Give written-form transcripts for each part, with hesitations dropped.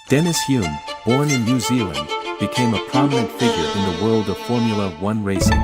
Dennis Hulme, born in New Zealand, became a prominent figure in the world of Formula One racing.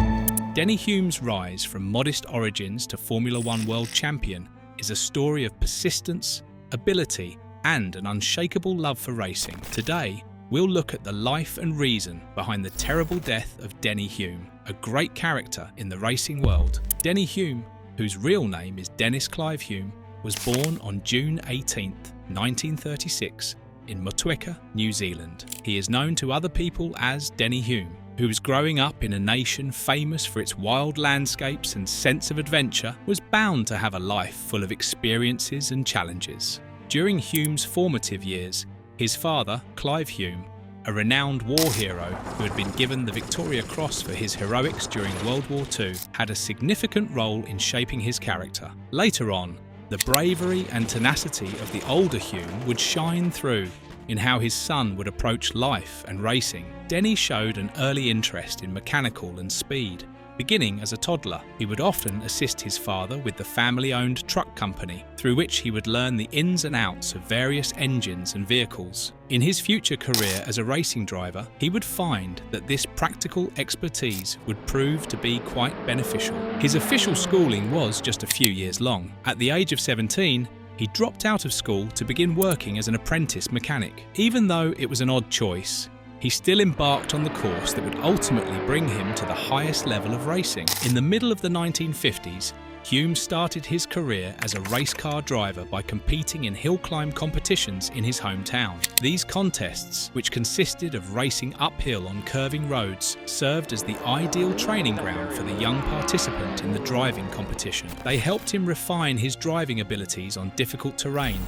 Denny Hulme's rise from modest origins to Formula One world champion is a story of persistence, ability, and an unshakable love for racing. Today, we'll look at the life and reason behind the terrible death of Denny Hulme, a great character in the racing world. Denny Hulme, whose real name is Dennis Clive Hulme, was born on June 18, 1936, in Motueka, New Zealand. He is known to other people as Denny Hulme, who was growing up in a nation famous for its wild landscapes and sense of adventure, was bound to have a life full of experiences and challenges. During Hulme's formative years, his father, Clive Hulme, a renowned war hero who had been given the Victoria Cross for his heroics during World War II, had a significant role in shaping his character. Later on, the bravery and tenacity of the older Hulme would shine through in how his son would approach life and racing. Denny showed an early interest in mechanical and speed. Beginning as a toddler, he would often assist his father with the family-owned truck company, through which he would learn the ins and outs of various engines and vehicles. In his future career as a racing driver, he would find that this practical expertise would prove to be quite beneficial. His official schooling was just a few years long. At the age of 17, he dropped out of school to begin working as an apprentice mechanic. Even though it was an odd choice, he still embarked on the course that would ultimately bring him to the highest level of racing. In the middle of the 1950s, Hulme started his career as a race car driver by competing in hill climb competitions in his hometown. These contests, which consisted of racing uphill on curving roads, served as the ideal training ground for the young participant in the driving competition. They helped him refine his driving abilities on difficult terrain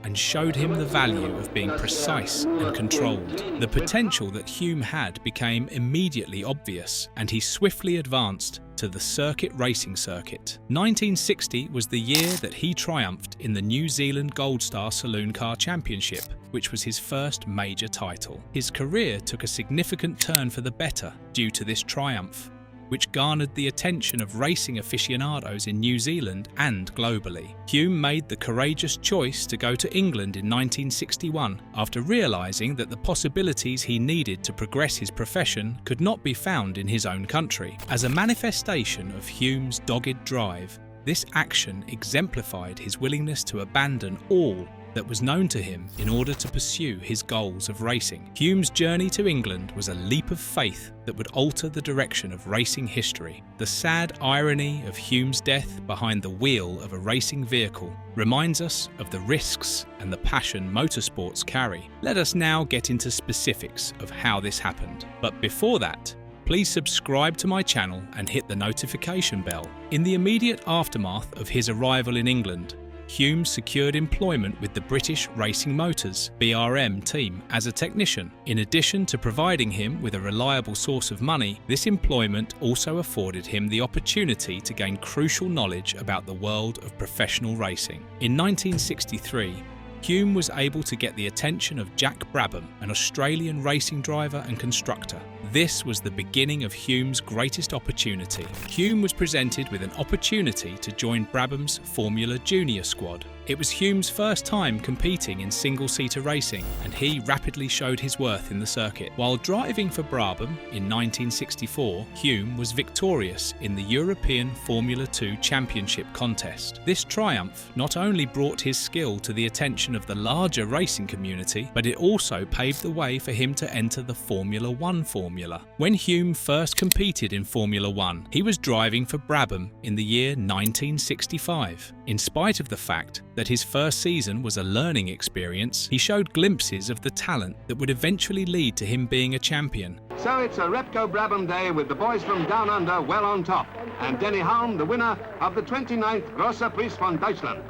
and showed him the value of being precise and controlled. The potential that Hulme had became immediately obvious, and he swiftly advanced to the circuit racing circuit. 1960 was the year that he triumphed in the New Zealand Gold Star Saloon Car Championship, which was his first major title. His career took a significant turn for the better due to this triumph, which garnered the attention of racing aficionados in New Zealand and globally. Hulme made the courageous choice to go to England in 1961 after realising that the possibilities he needed to progress his profession could not be found in his own country. As a manifestation of Hulme's dogged drive, this action exemplified his willingness to abandon all that was known to him in order to pursue his goals of racing. Hulme's journey to England was a leap of faith that would alter the direction of racing history. The sad irony of Hulme's death behind the wheel of a racing vehicle reminds us of the risks and the passion motorsports carry. Let us now get into specifics of how this happened. But before that, please subscribe to my channel and hit the notification bell. In the immediate aftermath of his arrival in England, Hulme secured employment with the British Racing Motors (BRM) team as a technician. In addition to providing him with a reliable source of money, this employment also afforded him the opportunity to gain crucial knowledge about the world of professional racing. In 1963, Hulme was able to get the attention of Jack Brabham, an Australian racing driver and constructor. This was the beginning of Hulme's greatest opportunity. Hulme was presented with an opportunity to join Brabham's Formula Junior squad. It was Hulme's first time competing in single-seater racing, and he rapidly showed his worth in the circuit. While driving for Brabham in 1964, Hulme was victorious in the European Formula 2 Championship contest. This triumph not only brought his skill to the attention of the larger racing community, but it also paved the way for him to enter the Formula One formula. When Hulme first competed in Formula One, he was driving for Brabham in the year 1965. In spite of the fact that his first season was a learning experience, he showed glimpses of the talent that would eventually lead to him being a champion. So it's a Repco Brabham day with the boys from down under well on top, and Denny Hulme the winner of the 29th Grosser Preis von Deutschland.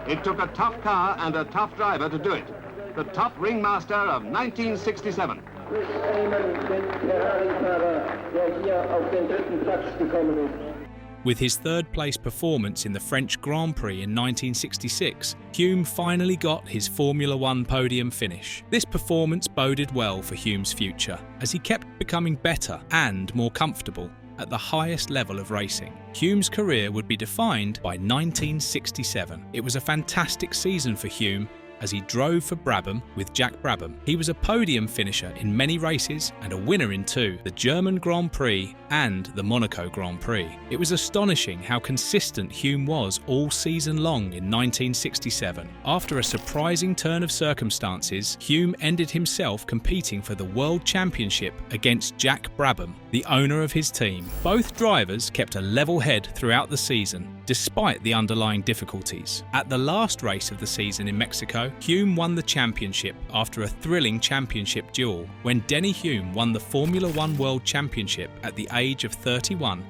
It took a tough car and a tough driver to do it. The top ringmaster of 1967. With his third-place performance in the French Grand Prix in 1966, Hulme finally got his Formula One podium finish. This performance boded well for Hulme's future, as he kept becoming better and more comfortable at the highest level of racing. Hulme's career would be defined by 1967. It was a fantastic season for Hulme, as he drove for Brabham with Jack Brabham. He was a podium finisher in many races and a winner in two, the German Grand Prix and the Monaco Grand Prix. It was astonishing how consistent Hulme was all season long in 1967. After a surprising turn of circumstances, Hulme ended himself competing for the World Championship against Jack Brabham, the owner of his team. Both drivers kept a level head throughout the season, despite the underlying difficulties. At the last race of the season in Mexico, Hulme won the championship after a thrilling championship duel. When Denny Hulme won the Formula One World Championship at the age of 31,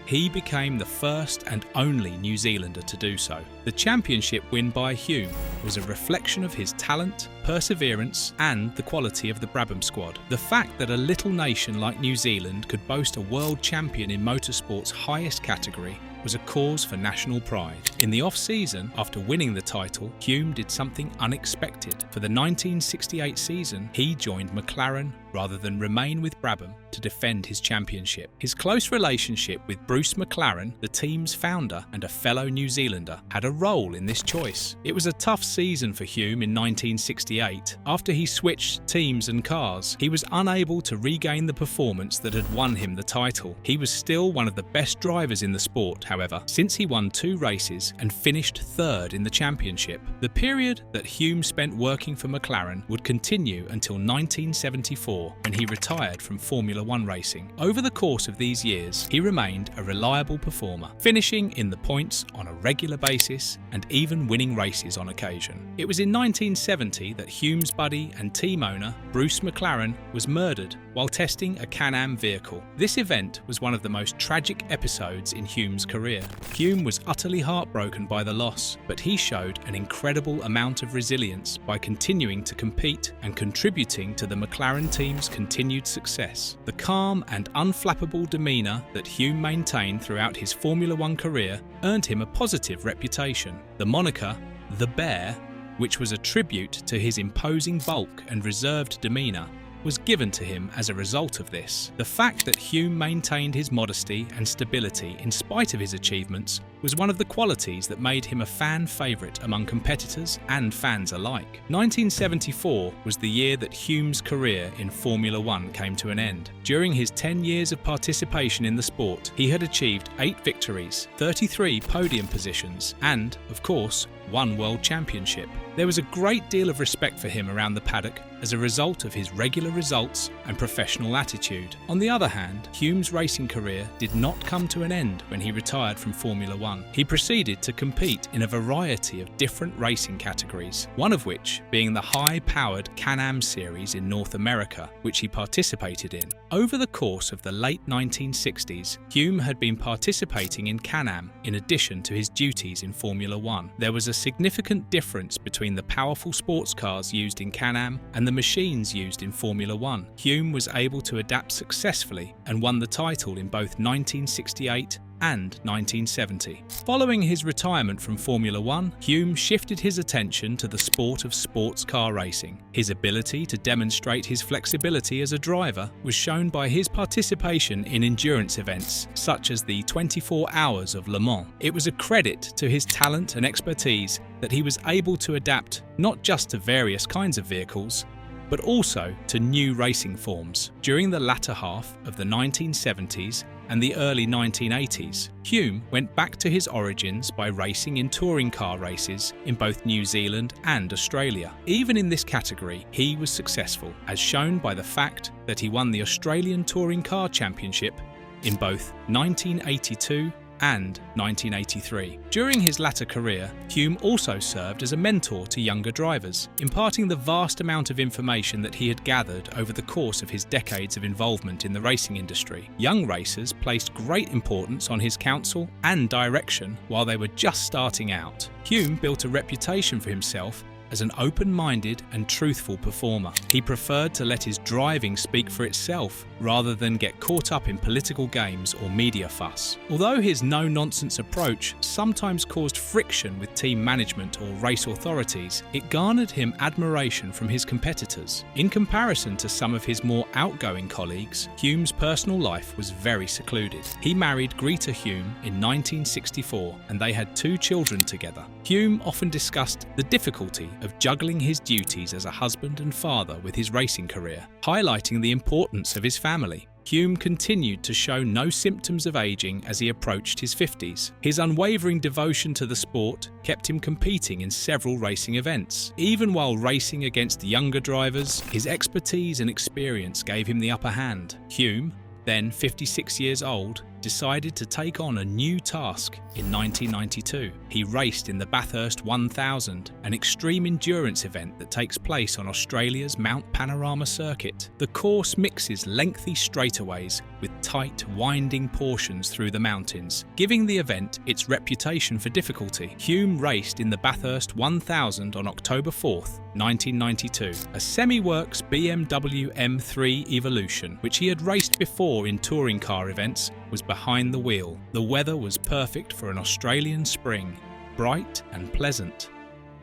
he became the first and only New Zealander to do so. The championship win by Hulme was a reflection of his talent, perseverance, and the quality of the Brabham squad. The fact that a little nation like New Zealand could boast a world champion in motorsport's highest category was a cause for national pride. In the off-season, after winning the title, Hulme did something unexpected. For the 1968 season, he joined McLaren rather than remain with Brabham to defend his championship. His close relationship with Bruce McLaren, the team's founder and a fellow New Zealander, had a role in this choice. It was a tough season for Hulme in 1968. After he switched teams and cars, he was unable to regain the performance that had won him the title. He was still one of the best drivers in the sport, however, since he won 2 races and finished 3rd in the championship. The period that Hulme spent working for McLaren would continue until 1974, when he retired from Formula One racing. Over the course of these years, he remained a reliable performer, finishing in the points on a regular basis and even winning races on occasion. It was in 1970 that Hulme's buddy and team owner, Bruce McLaren, was murdered while testing a Can-Am vehicle. This event was one of the most tragic episodes in Hulme's career. Hulme was utterly heartbroken by the loss, but he showed an incredible amount of resilience by continuing to compete and contributing to the McLaren team's continued success. The calm and unflappable demeanour that Hulme maintained throughout his Formula One career earned him a positive reputation. The moniker, "The Bear," which was a tribute to his imposing bulk and reserved demeanour, was given to him as a result of this. The fact that Hulme maintained his modesty and stability in spite of his achievements was one of the qualities that made him a fan favourite among competitors and fans alike. 1974 was the year that Hulme's career in Formula One came to an end. During his 10 years of participation in the sport, he had achieved 8 victories, 33 podium positions, and, of course, 1 world championship. There was a great deal of respect for him around the paddock as a result of his regular results and professional attitude. On the other hand, Hulme's racing career did not come to an end when he retired from Formula One. He proceeded to compete in a variety of different racing categories, one of which being the high-powered Can-Am series in North America, which he participated in. Over the course of the late 1960s, Hulme had been participating in Can-Am in addition to his duties in Formula One. There was a significant difference between the powerful sports cars used in Can-Am and the machines used in Formula One. Hulme was able to adapt successfully and won the title in both 1968 and 1970. Following his retirement from Formula One, Hulme shifted his attention to the sport of sports car racing. His ability to demonstrate his flexibility as a driver was shown by his participation in endurance events such as the 24 Hours of Le Mans. It was a credit to his talent and expertise that he was able to adapt not just to various kinds of vehicles, but also to new racing forms. During the latter half of the 1970s and the early 1980s, Hulme went back to his origins by racing in touring car races in both New Zealand and Australia. Even in this category, he was successful, as shown by the fact that he won the Australian Touring Car Championship in both 1982 and 1983. During his latter career, Hulme also served as a mentor to younger drivers, imparting the vast amount of information that he had gathered over the course of his decades of involvement in the racing industry. Young racers placed great importance on his counsel and direction while they were just starting out. Hulme built a reputation for himself as an open-minded and truthful performer. He preferred to let his driving speak for itself rather than get caught up in political games or media fuss. Although his no-nonsense approach sometimes caused friction with team management or race authorities, it garnered him admiration from his competitors. In comparison to some of his more outgoing colleagues, Hulme's personal life was very secluded. He married Greta Hulme in 1964 and they had 2 children together. Hulme often discussed the difficulty of juggling his duties as a husband and father with his racing career, highlighting the importance of his family. Hulme continued to show no symptoms of aging as he approached his 50s. His unwavering devotion to the sport kept him competing in several racing events. Even while racing against younger drivers, his expertise and experience gave him the upper hand. Hulme, then 56 years old, decided to take on a new task in 1992. He raced in the Bathurst 1000, an extreme endurance event that takes place on Australia's Mount Panorama circuit. The course mixes lengthy straightaways with tight, winding portions through the mountains, giving the event its reputation for difficulty. Hulme raced in the Bathurst 1000 on October 4th, 1992, a semi-works BMW M3 Evolution, which he had raced before in touring car events, was behind the wheel. The weather was perfect for an Australian spring, bright and pleasant.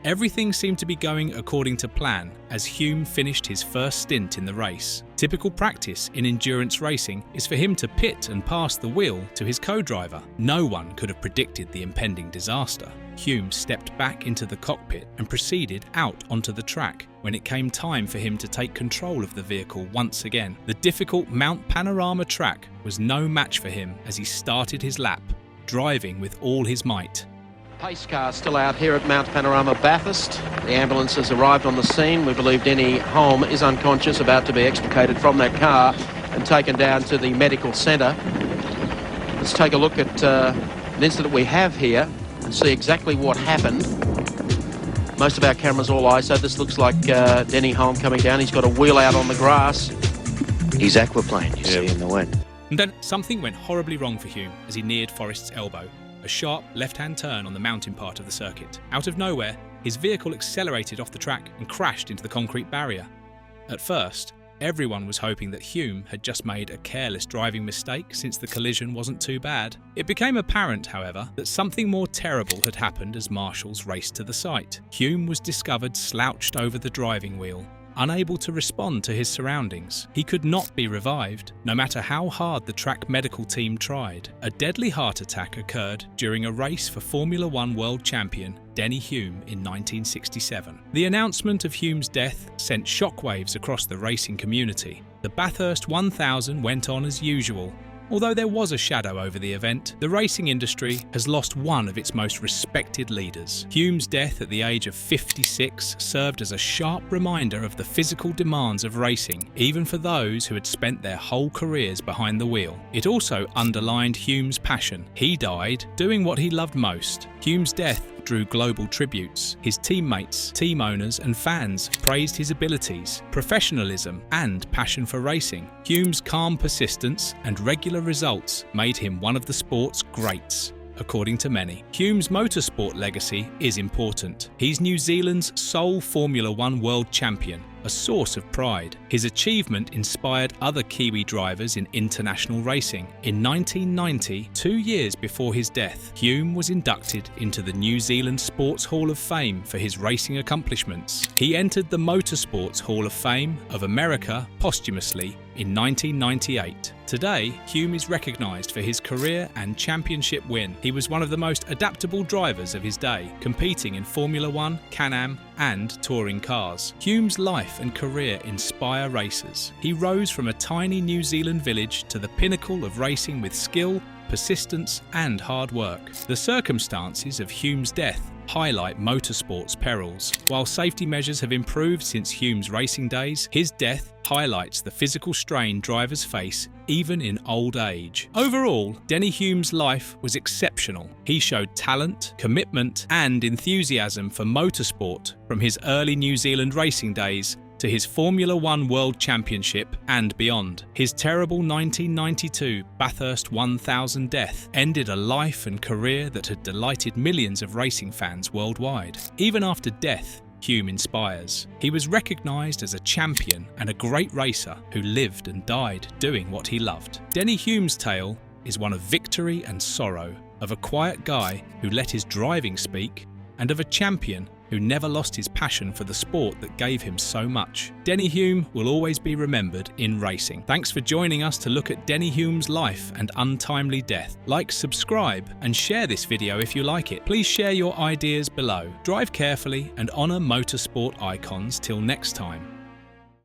Everything seemed to be going according to plan as Hulme finished his first stint in the race. Typical practice in endurance racing is for him to pit and pass the wheel to his co-driver. No one could have predicted the impending disaster. Hulme stepped back into the cockpit and proceeded out onto the track when it came time for him to take control of the vehicle once again. The difficult Mount Panorama track was no match for him as he started his lap, driving with all his might. Pace car still out here at Mount Panorama Bathurst. The ambulance has arrived on the scene. We believe Denny Hulme is unconscious, about to be extricated from that car and taken down to the medical centre. Let's take a look at an incident we have here and see exactly what happened. Most of our cameras all ISO. This looks like Denny Hulme coming down. He's got a wheel out on the grass. He's aquaplane, you see, in the wet. And then something went horribly wrong for Hulme as he neared Forrest's Elbow, a sharp left-hand turn on the mountain part of the circuit. Out of nowhere, his vehicle accelerated off the track and crashed into the concrete barrier. At first, everyone was hoping that Hulme had just made a careless driving mistake since the collision wasn't too bad. It became apparent, however, that something more terrible had happened as marshals raced to the site. Hulme was discovered slouched over the driving wheel, unable to respond to his surroundings. He could not be revived, no matter how hard the track medical team tried. A deadly heart attack occurred during a race for Formula One world champion Denny Hulme in 1967. The announcement of Hulme's death sent shockwaves across the racing community. The Bathurst 1000 went on as usual. Although there was a shadow over the event, the racing industry has lost one of its most respected leaders. Hulme's death at the age of 56 served as a sharp reminder of the physical demands of racing, even for those who had spent their whole careers behind the wheel. It also underlined Hulme's passion. He died doing what he loved most. Hulme's death drew global tributes. His teammates, team owners and fans praised his abilities, professionalism and passion for racing. Hulme's calm persistence and regular results made him one of the sport's greats, according to many. Hulme's motorsport legacy is important. He's New Zealand's sole Formula One world champion, a source of pride. His achievement inspired other Kiwi drivers in international racing. In 1990, 2 years before his death, Hulme was inducted into the New Zealand Sports Hall of Fame for his racing accomplishments. He entered the Motorsports Hall of Fame of America posthumously in 1998. Today, Hulme is recognised for his career and championship win. He was one of the most adaptable drivers of his day, competing in Formula One, Can-Am and touring cars. Hulme's life and career inspire racers. He rose from a tiny New Zealand village to the pinnacle of racing with skill, persistence and hard work. The circumstances of Hulme's death highlight motorsport's perils. While safety measures have improved since Hulme's racing days, his death highlights the physical strain drivers face even in old age. Overall, Denny Hulme's life was exceptional. He showed talent, commitment and enthusiasm for motorsport from his early New Zealand racing days to his Formula One World Championship and beyond. His terrible 1992 Bathurst 1000 death ended a life and career that had delighted millions of racing fans worldwide. Even after death, Hulme inspires. He was recognised as a champion and a great racer who lived and died doing what he loved. Denny Hulme's tale is one of victory and sorrow, of a quiet guy who let his driving speak, and of a champion who never lost his passion for the sport that gave him so much. Denny Hulme will always be remembered in racing. Thanks for joining us to look at Denny Hulme's life and untimely death. Like, subscribe and share this video if you like it. Please share your ideas below. Drive carefully and honour motorsport icons. Till next time.